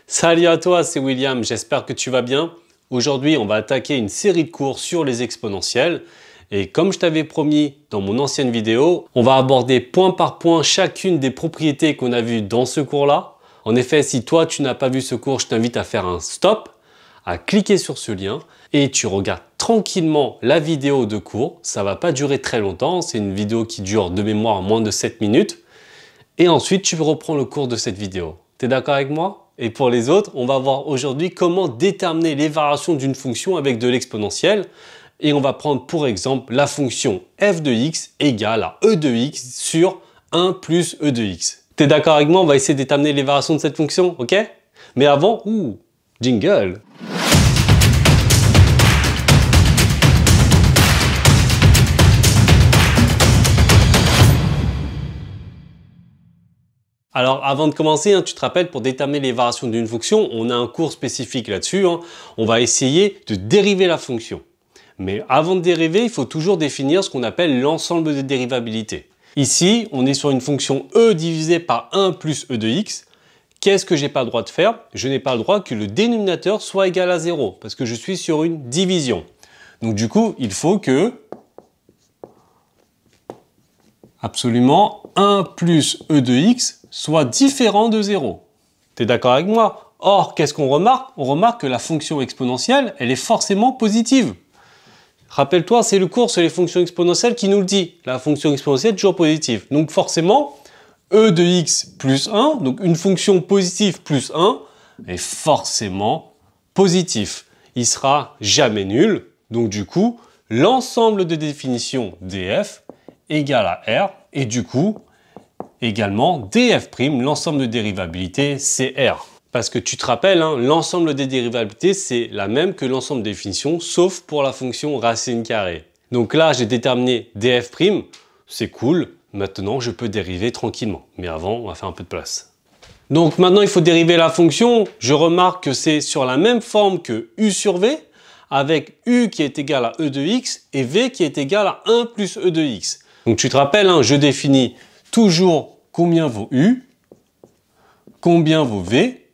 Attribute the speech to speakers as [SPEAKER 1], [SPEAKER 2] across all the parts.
[SPEAKER 1] Salut à toi, c'est William, j'espère que tu vas bien. Aujourd'hui, on va attaquer une série de cours sur les exponentielles. Et comme je t'avais promis dans mon ancienne vidéo, on va aborder point par point chacune des propriétés qu'on a vues dans ce cours-là. En effet, si toi, tu n'as pas vu ce cours, je t'invite à faire un stop, à cliquer sur ce lien et tu regardes tranquillement la vidéo de cours. Ça va pas durer très longtemps, c'est une vidéo qui dure de mémoire moins de 7 minutes. Et ensuite, tu reprends le cours de cette vidéo. T'es d'accord avec moi? Et pour les autres, on va voir aujourd'hui comment déterminer les variations d'une fonction avec de l'exponentielle. Et on va prendre pour exemple la fonction f de x égale à e de x sur 1 plus e de x. T'es d'accord avec moi? On va essayer de déterminer les variations de cette fonction, ok? Mais avant, jingle! Alors avant de commencer, tu te rappelles, pour déterminer les variations d'une fonction, on a un cours spécifique là-dessus. On va essayer de dériver la fonction. Mais avant de dériver, il faut toujours définir ce qu'on appelle l'ensemble des dérivabilités. Ici, on est sur une fonction e divisée par 1 plus e de x. Qu'est-ce que j'ai pas le droit de faire? Je n'ai pas le droit que le dénominateur soit égal à 0, parce que je suis sur une division. Donc du coup, il faut que absolument 1 plus e de x soit différent de 0. Tu es d'accord avec moi? Or, qu'est-ce qu'on remarque? On remarque que la fonction exponentielle, elle est forcément positive. Rappelle-toi, c'est le cours sur les fonctions exponentielles qui nous le dit. La fonction exponentielle est toujours positive. Donc forcément, e de x plus 1, donc une fonction positive plus 1, est forcément positif. Il sera jamais nul. Donc du coup, l'ensemble de définitions df égale à r, et du coup, également df', l'ensemble de dérivabilité, c'est r. Parce que tu te rappelles, l'ensemble des dérivabilités, c'est la même que l'ensemble des définitions, sauf pour la fonction racine carrée. Donc là, j'ai déterminé df', c'est cool. Maintenant, je peux dériver tranquillement. Mais avant, on va faire un peu de place. Donc maintenant, il faut dériver la fonction. Je remarque que c'est sur la même forme que u sur v, avec u qui est égal à e de x et v qui est égal à 1 plus e de x. Donc tu te rappelles, je définis toujours combien vaut u, combien vaut v.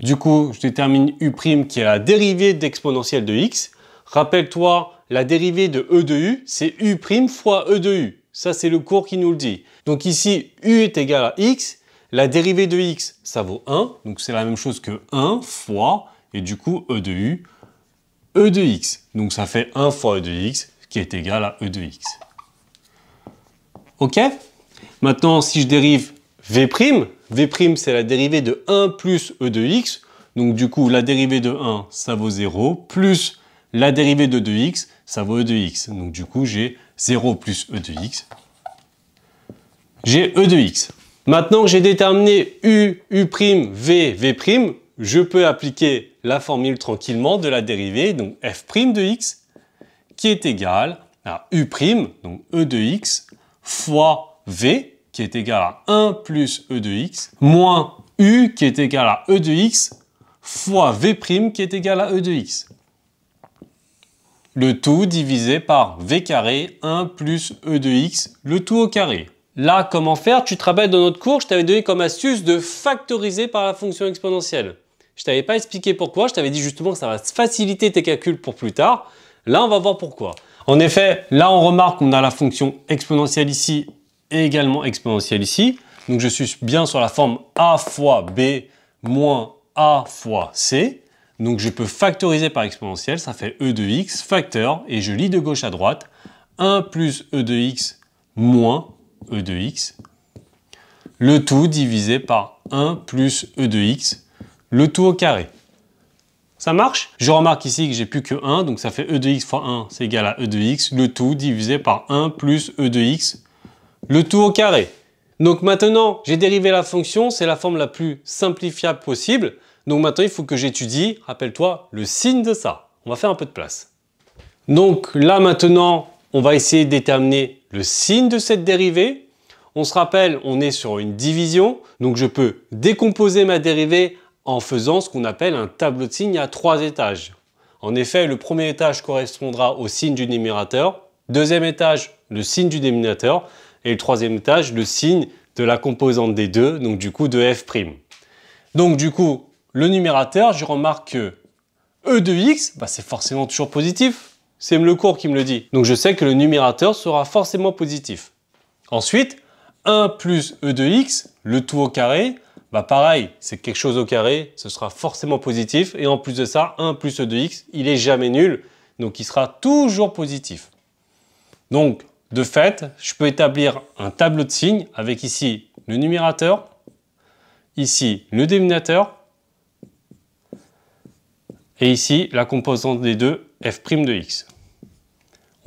[SPEAKER 1] Du coup, je détermine u' qui est la dérivée d'exponentielle de x. Rappelle-toi, la dérivée de e de u, c'est u' fois e de u. Ça, c'est le cours qui nous le dit. Donc ici, u est égal à x. La dérivée de x, ça vaut 1. Donc c'est la même chose que 1 fois, et du coup, e de u, e de x. Donc ça fait 1 fois e de x, qui est égal à e de x. Ok? Maintenant, si je dérive v', v' c'est la dérivée de 1 plus e de x. Donc du coup, la dérivée de 1, ça vaut 0, plus la dérivée de 2x, ça vaut e de x. Donc du coup, j'ai 0 plus e de x. J'ai e de x. Maintenant que j'ai déterminé u', v', v', je peux appliquer la formule tranquillement de la dérivée, donc f' de x, qui est égale à u', donc e de x, fois v, qui est égal à 1 plus e de x, moins u, qui est égal à e de x, fois v', qui est égal à e de x. Le tout divisé par v carré, 1 plus e de x, le tout au carré. Là, comment faire? Tu te rappelles dans notre cours, je t'avais donné comme astuce de factoriser par la fonction exponentielle. Je ne t'avais pas expliqué pourquoi, je t'avais dit justement que ça va faciliter tes calculs pour plus tard. Là, on va voir pourquoi. En effet, là, on remarque qu'on a la fonction exponentielle ici et également exponentielle ici. Donc, je suis bien sur la forme a fois b moins a fois c. Donc, je peux factoriser par exponentielle, ça fait e de x, facteur, et je lis de gauche à droite, 1 plus e de x moins e de x, le tout divisé par 1 plus e de x, le tout au carré. Ça marche? Je remarque ici que j'ai plus que 1, donc ça fait e de x fois 1, c'est égal à e de x, le tout divisé par 1 plus e de x, le tout au carré. Donc maintenant, j'ai dérivé la fonction, c'est la forme la plus simplifiable possible. Donc maintenant, il faut que j'étudie, rappelle-toi, le signe de ça. On va faire un peu de place. Donc là maintenant, on va essayer de déterminer le signe de cette dérivée. On se rappelle, on est sur une division, donc je peux décomposer ma dérivée en faisant ce qu'on appelle un tableau de signes à 3 étages. En effet, le premier étage correspondra au signe du numérateur, deuxième étage, le signe du dénominateur, et le troisième étage, le signe de la composante des deux, donc du coup de f'. Donc du coup, le numérateur, je remarque que e de x, bah, c'est forcément toujours positif. C'est le cours qui me le dit. Donc je sais que le numérateur sera forcément positif. Ensuite, 1 plus e de x, le tout au carré, bah pareil, c'est quelque chose au carré, ce sera forcément positif. Et en plus de ça, 1 plus e de x, il est jamais nul, donc il sera toujours positif. Donc, de fait, je peux établir un tableau de signes avec ici le numérateur, ici le dénominateur, et ici la composante des deux, f' de x.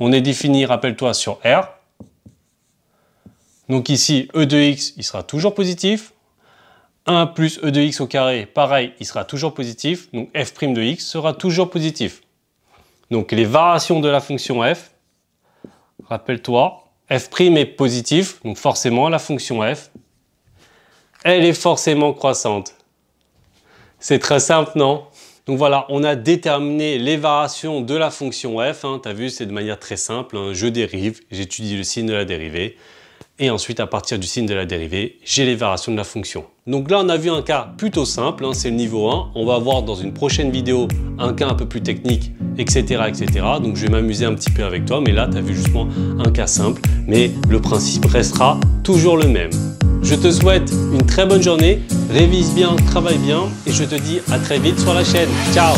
[SPEAKER 1] On est défini, rappelle-toi, sur R. Donc ici, e de x, il sera toujours positif. 1 plus e de x au carré, pareil, il sera toujours positif. Donc f' de x sera toujours positif. Donc les variations de la fonction f, rappelle-toi, f' est positif, donc forcément la fonction f, elle est forcément croissante. C'est très simple, non? Donc voilà, on a déterminé les variations de la fonction f. Tu as vu, c'est de manière très simple. Je dérive, j'étudie le signe de la dérivée. Et ensuite, à partir du signe de la dérivée, j'ai les variations de la fonction. Donc là, on a vu un cas plutôt simple, c'est le niveau 1. On va voir dans une prochaine vidéo un cas un peu plus technique, etc. etc. Donc je vais m'amuser un petit peu avec toi, mais là, tu as vu justement un cas simple. Mais le principe restera toujours le même. Je te souhaite une très bonne journée, révise bien, travaille bien et je te dis à très vite sur la chaîne. Ciao!